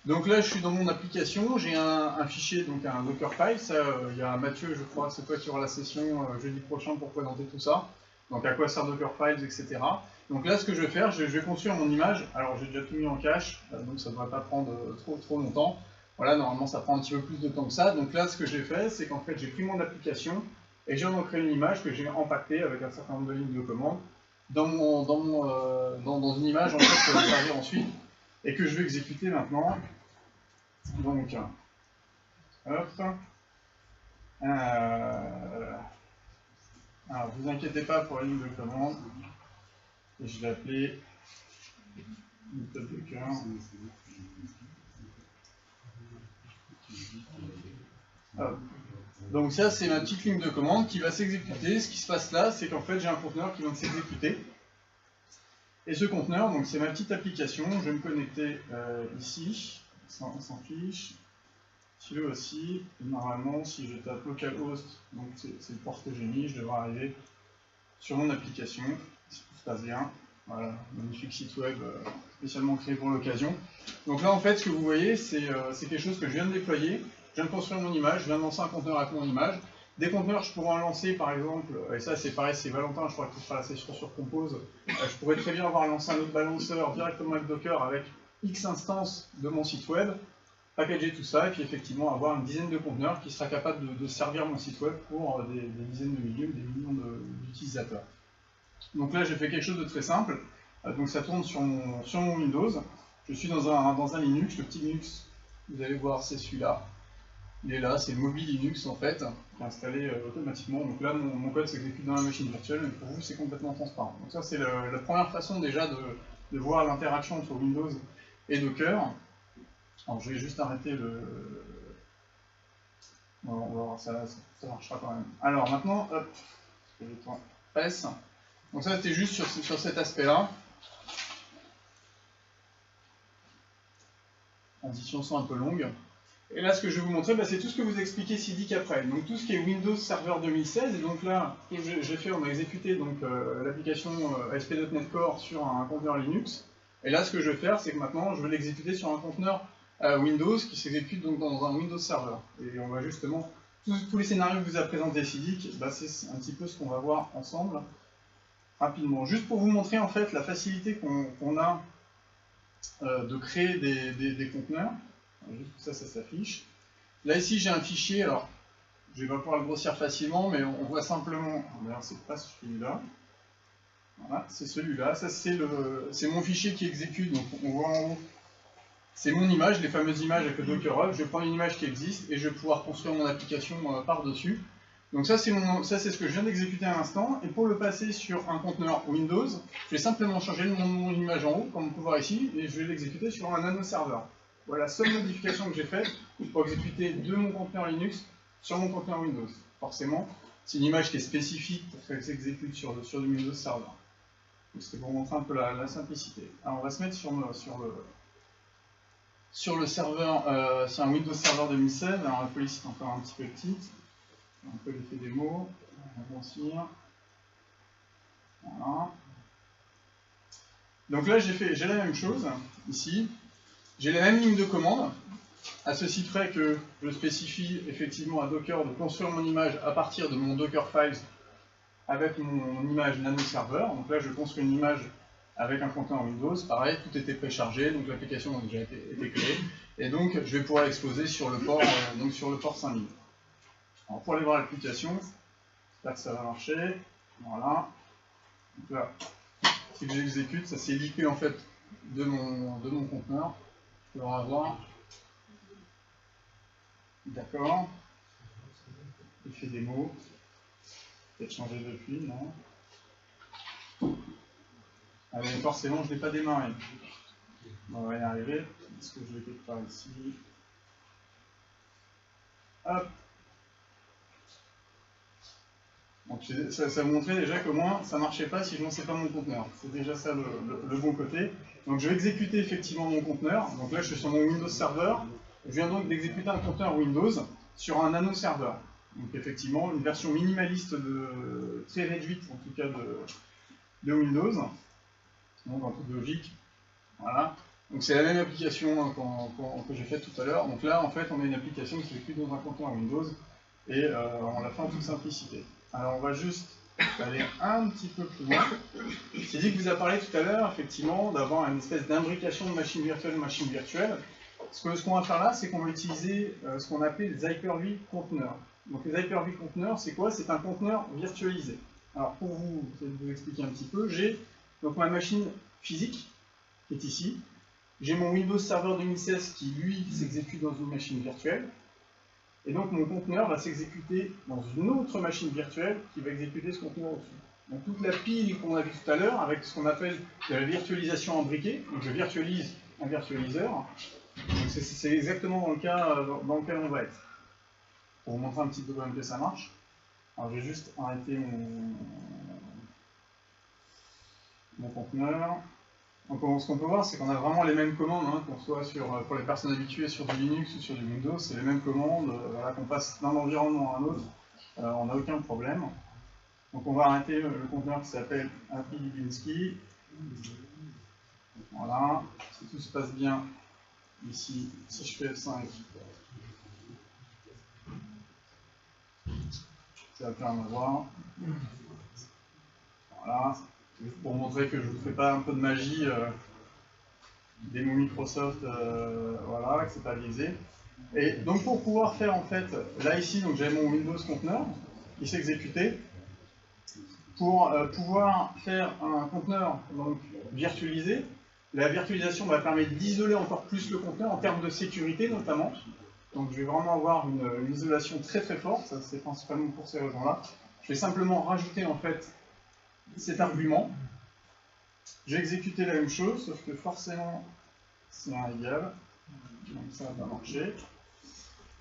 Donc là, je suis dans mon application, j'ai un fichier, donc un Dockerfile. Ça, il y a Mathieu, je crois, c'est toi qui aura la session jeudi prochain pour présenter tout ça. Donc à quoi sert Dockerfiles, etc. Donc là, ce que je vais faire, je vais construire mon image. Alors j'ai déjà tout mis en cache, donc ça ne devrait pas prendre trop longtemps. Voilà, normalement ça prend un petit peu plus de temps que ça. Donc là, ce que j'ai fait, c'est qu'en fait, j'ai pris mon application et j'ai créé une image que j'ai empaquetée avec un certain nombre de lignes de commande dans une image en fait, qui va servir ensuite et que je vais exécuter maintenant. Donc, hop. Alors, vous inquiétez pas pour la ligne de commande. Et je vais appeler Docker. Donc ça, c'est ma petite ligne de commande qui va s'exécuter. Ce qui se passe là, c'est qu'en fait, j'ai un conteneur qui vient de s'exécuter. Et ce conteneur, donc c'est ma petite application. Je vais me connecter ici. On s'en fiche. Ici aussi. Et normalement, si je tape localhost, donc c'est le port que j'ai mis, je devrais arriver sur mon application. Si tout se passe bien. Voilà, magnifique site web spécialement créé pour l'occasion. Donc là, en fait, ce que vous voyez, c'est quelque chose que je viens de déployer. Je viens de construire mon image, je viens de lancer un conteneur avec mon image. Des conteneurs, je pourrais en lancer par exemple, et ça c'est pareil, c'est Valentin, je crois qu'il fera la session sur Compose. Je pourrais très bien avoir lancé un autre balanceur directement avec Docker avec X instances de mon site web, packager tout ça, et puis effectivement avoir une dizaine de conteneurs qui sera capable de servir mon site web pour des dizaines de milliers ou des millions d'utilisateurs. Donc là, j'ai fait quelque chose de très simple. Donc ça tourne sur mon Windows. Je suis dans un Linux, le petit Linux, vous allez voir, c'est celui-là. Il est là, c'est Moby Linux en fait, qui est installé automatiquement. Donc là, mon code s'exécute dans la machine virtuelle, mais pour vous, c'est complètement transparent. Donc ça, c'est la première façon déjà de voir l'interaction entre Windows et Docker. Alors je vais juste arrêter le... Bon, on va voir, ça marchera quand même. Alors maintenant, hop, presse. Donc ça, c'était juste sur cet aspect-là. Les transitions sont un peu longues. Et là, ce que je vais vous montrer, c'est tout ce que vous expliquez Sidic après. Donc tout ce qui est Windows Server 2016. Et donc là, ce que j'ai fait, on a exécuté l'application ASP.NET Core sur un conteneur Linux. Et là, ce que je vais faire, c'est que maintenant, je vais l'exécuter sur un conteneur Windows qui s'exécute donc dans un Windows Server. Et on va justement, tous les scénarios que vous a présenté Sidic, c'est un petit peu ce qu'on va voir ensemble rapidement. Juste pour vous montrer en fait la facilité qu'on a de créer des conteneurs. Juste que ça s'affiche. Là ici j'ai un fichier, alors je vais pas pouvoir le grossir facilement, mais on voit simplement, d'ailleurs c'est pas celui-là, voilà, c'est celui-là, ça c'est mon fichier qui exécute, donc on voit en haut, c'est mon image, les fameuses images avec le Docker Hub, je prends une image qui existe et je vais pouvoir construire mon application par-dessus. Donc ça, c'est ce que je viens d'exécuter à l'instant. Et pour le passer sur un conteneur Windows, je vais simplement changer mon image en haut, comme on peut voir ici, et je vais l'exécuter sur un nano serveur. Voilà la seule modification que j'ai faite pour exécuter de mon conteneur Linux sur mon conteneur Windows. Forcément, c'est une image qui est spécifique pour qu'elle s'exécute sur du Windows Server. C'était pour montrer un peu la simplicité. Alors on va se mettre sur le serveur, sur un Windows Server 2016. Alors la police est encore un petit peu petite. On peut l'effet démo, on va grossir. Voilà. Donc là j'ai la même chose ici. J'ai la même ligne de commande, à ceci près que je spécifie effectivement à Docker de construire mon image à partir de mon Dockerfiles avec mon image nano serveur. Donc là je construis une image avec un conteneur Windows, pareil, tout était préchargé, donc l'application a déjà été créée, et donc je vais pouvoir l'exposer sur le port 5000. Alors pour aller voir l'application, j'espère que ça va marcher. Voilà. Donc là, si j'exécute, ça s'est liqué en fait de mon conteneur. Je peux avoir. D'accord. Effet démo. Peut-être changé depuis, non? Allez, forcément, je ne l'ai pas démarré. On va y arriver. Est-ce que je l'ai quelque part ici? Hop. Donc, ça vous montrait déjà que moi, ça ne marchait pas si je ne lançais pas mon conteneur. C'est déjà ça le bon côté. Donc je vais exécuter effectivement mon conteneur. Donc là, je suis sur mon Windows Server. Je viens donc d'exécuter un conteneur Windows sur un nano serveur. Donc effectivement, une version minimaliste très réduite, en tout cas, de Windows. Donc en toute logique. Voilà. Donc c'est la même application que j'ai faite tout à l'heure. Donc là, en fait, on a une application qui s'exécute dans un conteneur Windows. Et on l'a fait en toute simplicité. Alors on va juste aller un petit peu plus loin. J'ai dit que vous a parlé tout à l'heure, effectivement, d'avoir une espèce d'imbrication de machine virtuelle. Ce qu'on va faire là, c'est qu'on va utiliser ce qu'on appelle les Hyper-V conteneurs. Donc les Hyper-V conteneurs, c'est quoi? C'est un conteneur virtualisé. Alors pour vous expliquer un petit peu, j'ai donc ma machine physique, qui est ici. J'ai mon Windows Server 2016 qui, lui, s'exécute dans une machine virtuelle. Et donc mon conteneur va s'exécuter dans une autre machine virtuelle qui va exécuter ce conteneur au-dessus. Donc toute la pile qu'on a vue tout à l'heure, avec ce qu'on appelle de la virtualisation imbriquée, donc je virtualise un virtualiseur, c'est exactement dans le cas dans lequel on va être. Pour vous montrer un petit peu quand même que ça marche, alors je vais juste arrêter mon conteneur. Donc ce qu'on peut voir, c'est qu'on a vraiment les mêmes commandes, hein, qu'on soit pour les personnes habituées sur du Linux ou sur du Windows, c'est les mêmes commandes, voilà, qu'on passe d'un environnement à un autre, on n'a aucun problème. Donc on va arrêter le conteneur qui s'appelle API Dubinsky. Voilà, si tout se passe bien, ici, si je fais F5, ça va faire un voir. Voilà. Juste pour montrer que je ne vous fais pas un peu de magie des mots Microsoft, voilà, que c'est pas biaisé. Et donc pour pouvoir faire en fait, là ici, donc j'ai mon Windows conteneur qui s'exécutait. Pour pouvoir faire un conteneur donc, virtualisé, la virtualisation va permettre d'isoler encore plus le conteneur en termes de sécurité notamment. Donc je vais vraiment avoir une isolation très très forte, ça c'est principalement pour ces raisons-là. Je vais simplement rajouter en fait cet argument. J'ai exécuté la même chose, sauf que forcément c'est un égal, donc ça va pas marcher.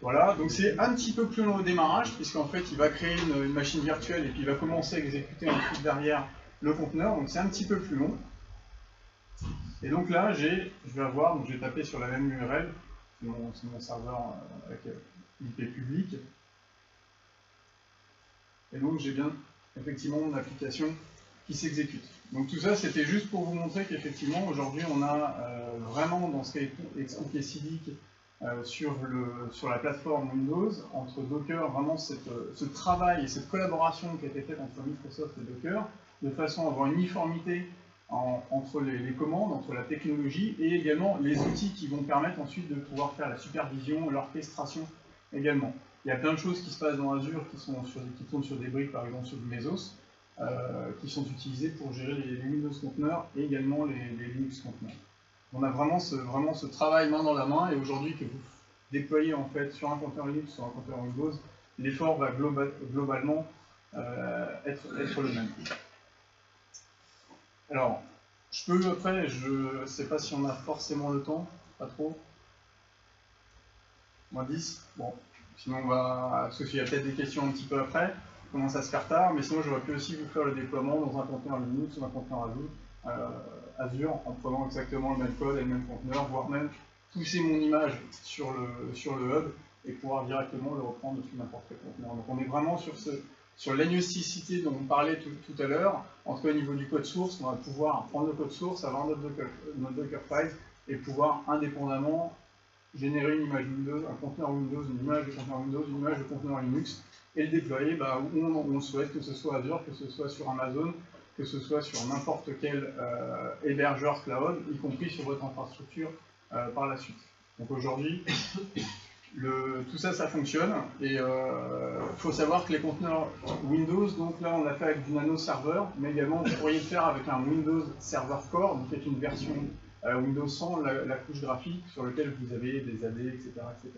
Voilà, donc c'est un petit peu plus long au démarrage, puisqu'en fait il va créer une machine virtuelle et puis il va commencer à exécuter ensuite derrière le conteneur, donc c'est un petit peu plus long. Et donc là je vais avoir, donc je vais taper sur la même URL, c'est mon serveur avec IP public. Et donc j'ai bien effectivement mon application qui s'exécute. Donc tout ça c'était juste pour vous montrer qu'effectivement aujourd'hui on a vraiment dans ce qu'a expliqué Sidic sur la plateforme Windows, entre Docker, vraiment ce travail et cette collaboration qui a été faite entre Microsoft et Docker, de façon à avoir une uniformité entre les commandes, entre la technologie et également les outils qui vont permettre ensuite de pouvoir faire la supervision, l'orchestration également. Il y a plein de choses qui se passent dans Azure qui tournent sur des briques, par exemple sur du Mesos, qui sont utilisées pour gérer les Windows conteneurs et également les Linux conteneurs. On a vraiment ce travail main dans la main, et aujourd'hui que vous déployez en fait sur un conteneur Linux, sur un conteneur Windows, l'effort va globalement être le même. Alors, je peux après, je ne sais pas si on a forcément le temps, pas trop. Moins 10, bon. Sinon on va, parce qu'il y a peut-être des questions un petit peu après, on commence à se faire tard, mais sinon j'aurais pu aussi vous faire le déploiement dans un conteneur Linux ou un conteneur Azure, en prenant exactement le même code et le même conteneur, voire même pousser mon image sur le hub et pouvoir directement le reprendre depuis n'importe quel conteneur. Donc on est vraiment sur l'agnosticité dont on parlait tout à l'heure. En tout cas au niveau du code source, on va pouvoir prendre le code source, avoir notre Dockerfile et pouvoir indépendamment générer une image Windows, un conteneur Windows, une image de conteneur Windows, une image de conteneur Linux, et le déployer où on le souhaite, que ce soit Azure, que ce soit sur Amazon, que ce soit sur n'importe quel hébergeur cloud, y compris sur votre infrastructure par la suite. Donc aujourd'hui, tout ça, ça fonctionne, et il faut savoir que les conteneurs Windows, donc là on l'a fait avec du Nano Server, mais également vous pourriez le faire avec un Windows Server Core, donc qui est une version Windows 100, la couche graphique sur laquelle vous avez des AD, etc. Si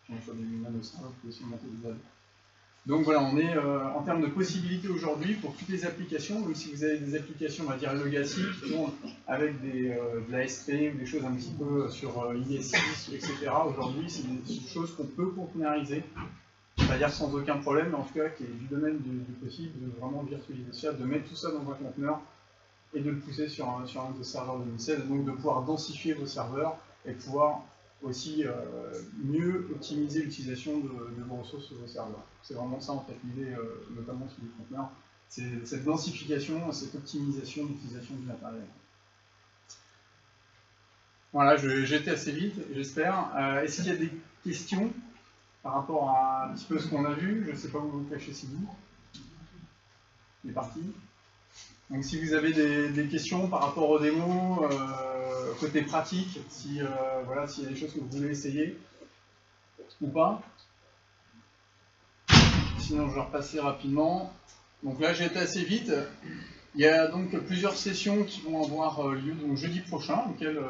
on soit des Nano Server, vous pouvez aussi monter des AD. Donc voilà, on est en termes de possibilités aujourd'hui pour toutes les applications. Donc si vous avez des applications, on va dire legacy, qui tournent avec de la SP ou des choses un petit peu sur IS6, etc. Aujourd'hui, c'est des choses qu'on peut containeriser, c'est-à-dire sans aucun problème, mais en tout cas qui est du domaine du possible, de vraiment virtualiser ça, de mettre tout ça dans un conteneur et de le pousser sur un des serveurs de Linux, donc de pouvoir densifier vos serveurs et pouvoir aussi mieux optimiser l'utilisation de vos ressources sur vos serveurs. C'est vraiment ça en fait l'idée, notamment sur les conteneurs, c'est cette densification, cette optimisation d'utilisation du matériel. Voilà, j'ai été assez vite, j'espère. Est-ce qu'il y a des questions par rapport à un petit peu ce qu'on a vu? Je ne sais pas où vous cachez Sylvie. Il est parti. Donc si vous avez des questions par rapport aux démos, côté pratique, voilà, s'il y a des choses que vous voulez essayer ou pas. Sinon je vais repasser rapidement. Donc là j'ai été assez vite. Il y a donc plusieurs sessions qui vont avoir lieu donc jeudi prochain, auxquelles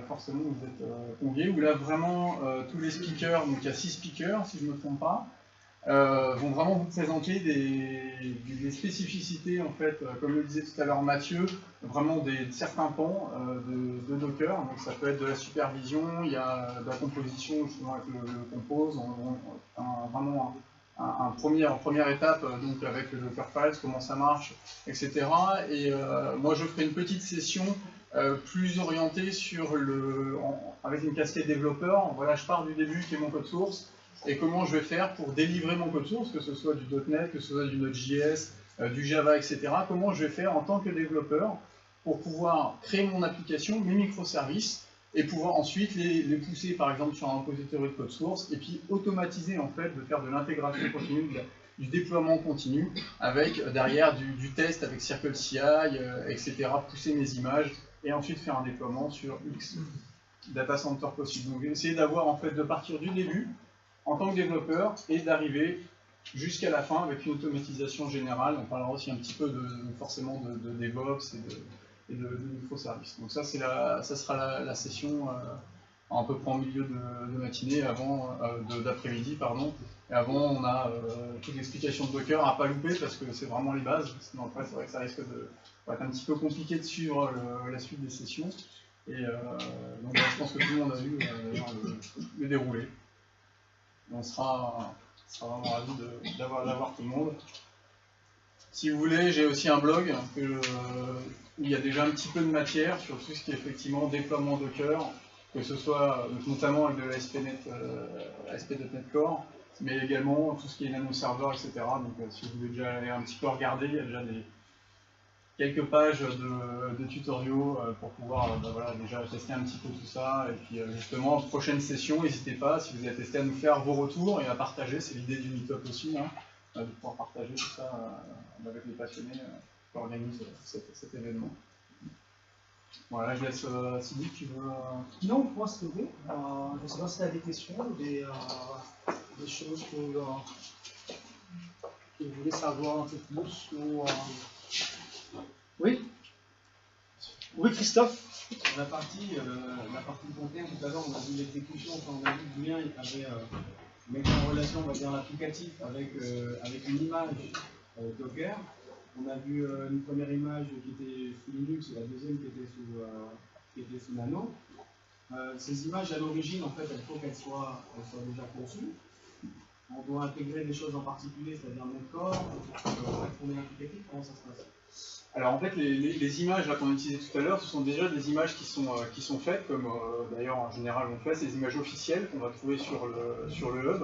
forcément vous êtes conviés, où là vraiment tous les speakers, donc il y a 6 speakers si je ne me trompe pas, vont vraiment vous présenter des spécificités, en fait, comme le disait tout à l'heure Mathieu, vraiment certains pans de Docker. Donc ça peut être de la supervision, il y a de la composition justement avec le compose, vraiment en première étape donc avec le Dockerfile, comment ça marche, etc. Et moi je ferai une petite session plus orientée sur avec une casquette développeur. Voilà, je pars du début qui est mon code source. Et comment je vais faire pour délivrer mon code source, que ce soit du .NET, que ce soit du Node.js, du Java, etc. Comment je vais faire en tant que développeur pour pouvoir créer mon application, mes microservices, et pouvoir ensuite les pousser par exemple sur un repository de code source, et puis automatiser en fait, de faire de l'intégration continue, du déploiement continu, avec derrière du test avec CircleCI, etc. Pousser mes images, et ensuite faire un déploiement sur X data center possible. Donc essayer d'avoir en fait de partir du début, en tant que développeur, et d'arriver jusqu'à la fin avec une automatisation générale. On parlera aussi un petit peu forcément de DevOps et de microservices. Donc ça, ça sera la session à peu près en milieu de matinée, d'après-midi, pardon. Et avant, on a toute l'explication de Docker à pas louper parce que c'est vraiment les bases. Sinon après, c'est vrai que ça risque d'être un petit peu compliqué de suivre la suite des sessions. Et donc je pense que tout le monde a vu le déroulé. On sera vraiment ravis d'avoir tout le monde. Si vous voulez, j'ai aussi un blog où il y a déjà un petit peu de matière sur tout ce qui est effectivement déploiement Docker, que ce soit notamment avec de l'ASP.NET Core, mais également tout ce qui est nano server, etc. Donc si vous voulez déjà aller un petit peu regarder, il y a déjà quelques pages de tutoriaux pour pouvoir voilà, déjà tester un petit peu tout ça. Et puis justement, prochaine session, n'hésitez pas, si vous avez testé, à nous faire vos retours et à partager. C'est l'idée du meet-up aussi, hein, de pouvoir partager tout ça avec les passionnés qui organisent cet événement. Voilà, je laisse Sylvie, tu veux... Non, moi c'est bon. Je ne sais pas si tu as des questions, des choses que vous voulez savoir un peu plus ou... Oui. Oui, Christophe. La partie du container, tout à l'heure, on a vu l'exécution, on a vu que Julien avait mettre en relation, on va dire, l'applicatif avec une image Docker. On a vu une première image qui était sous Linux et la deuxième qui était sous Nano. Ces images, à l'origine, en fait, il faut qu'elles soient déjà conçues. On doit intégrer des choses en particulier, c'est-à-dire notre corps, pour les applicatifs. Comment ça se passe? Alors en fait, les images qu'on a utilisées tout à l'heure, ce sont déjà des images qui sont faites, comme d'ailleurs en général on fait, c'est des images officielles qu'on va trouver sur le hub.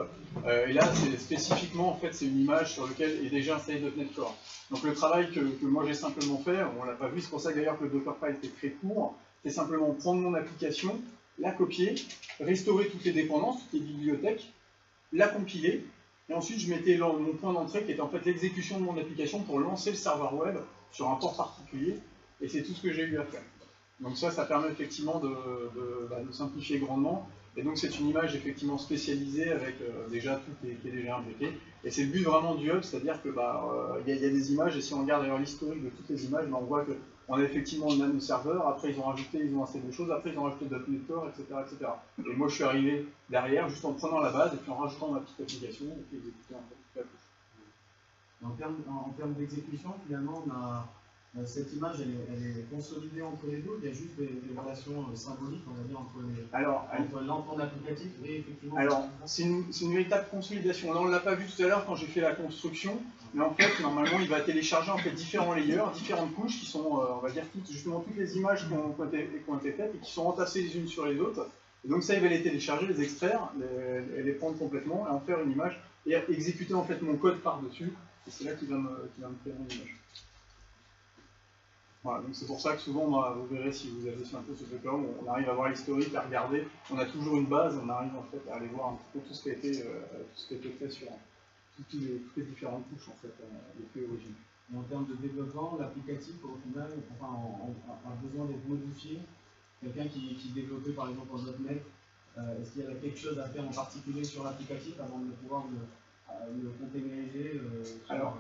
Et là, c'est spécifiquement, en fait, c'est une image sur laquelle est déjà installé .NET Core. Donc le travail que moi j'ai simplement fait, on l'a pas vu, c'est pour ça d'ailleurs que le Dockerfile était très court, c'est simplement prendre mon application, la copier, restaurer toutes les dépendances, toutes les bibliothèques, la compiler, et ensuite je mettais mon point d'entrée qui était en fait l'exécution de mon application pour lancer le serveur web sur un port particulier, et c'est tout ce que j'ai eu à faire. Donc ça permet effectivement de simplifier grandement, et donc c'est une image effectivement spécialisée avec déjà tout qui est déjà imbriqué, et c'est le but vraiment du hub, c'est-à-dire que y a des images, et si on regarde d'ailleurs l'historique de toutes les images, on voit qu'on a effectivement le nano serveur, après ils ont installé des choses, après ils ont rajouté .NET Core, etc., etc. Et moi je suis arrivé derrière juste en prenant la base et puis en rajoutant ma petite application et puis exécutant un peu toute la couche. En termes d'exécution, finalement, cette image, elle est consolidée entre les deux. Il y a juste des relations symboliques, on va dire, entre l'ensemble applicatif et effectivement. Alors, c'est une véritable consolidation. Là, on ne l'a pas vu tout à l'heure quand j'ai fait la construction, mais en fait, normalement, il va télécharger en fait différents layers, différentes couches qui sont, on va dire, justement toutes les images qui ont été faites et qui sont entassées les unes sur les autres. Et donc ça, il va les télécharger, les extraire, les prendre complètement et en faire une image et exécuter en fait mon code par-dessus. Et c'est là qu'il va me créer une image. Voilà, donc c'est pour ça que souvent, vous verrez si vous avez un peu ce truc-là, on arrive à voir l'historique, à regarder, on a toujours une base, on arrive en fait à aller voir un petit peu tout ce qui a été fait sur toutes les différentes couches en fait, depuis l'origine. Et en termes de développement, l'applicatif au final a besoin d'être modifié. Quelqu'un qui développait par exemple en .NET, est-ce qu'il y a quelque chose à faire en particulier sur l'applicatif avant de pouvoir le containeriser Alors,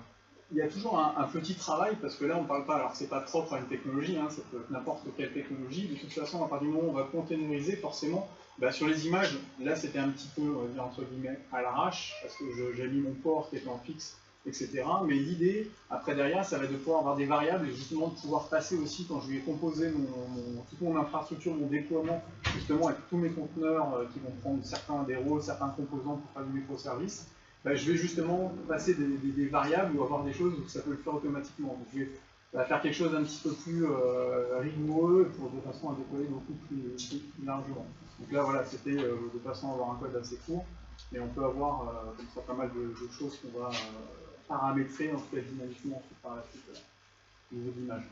il y a toujours un petit travail, parce que là on ne parle pas, alors c'est pas propre à une technologie, hein, ça peut être n'importe quelle technologie, de toute façon à partir du moment où on va containeriser, forcément, sur les images, là c'était un petit peu, on va dire, entre guillemets, à l'arrache, parce que j'ai mis mon port qui était en fixe, etc. Mais l'idée, après derrière, ça va être de pouvoir avoir des variables et justement de pouvoir passer aussi, quand je lui ai composé toute mon infrastructure, mon déploiement, justement avec tous mes conteneurs qui vont prendre des rôles, certains composants pour faire du microservice, je vais justement passer des variables ou avoir des choses où ça peut le faire automatiquement. Donc, je vais faire quelque chose d'un petit peu plus rigoureux de façon à déployer beaucoup plus largement. Donc là, voilà, c'était de façon à avoir un code assez court, et on peut avoir comme ça pas mal de choses qu'on va paramétrer en tout cas dynamiquement par la suite au niveau d'image.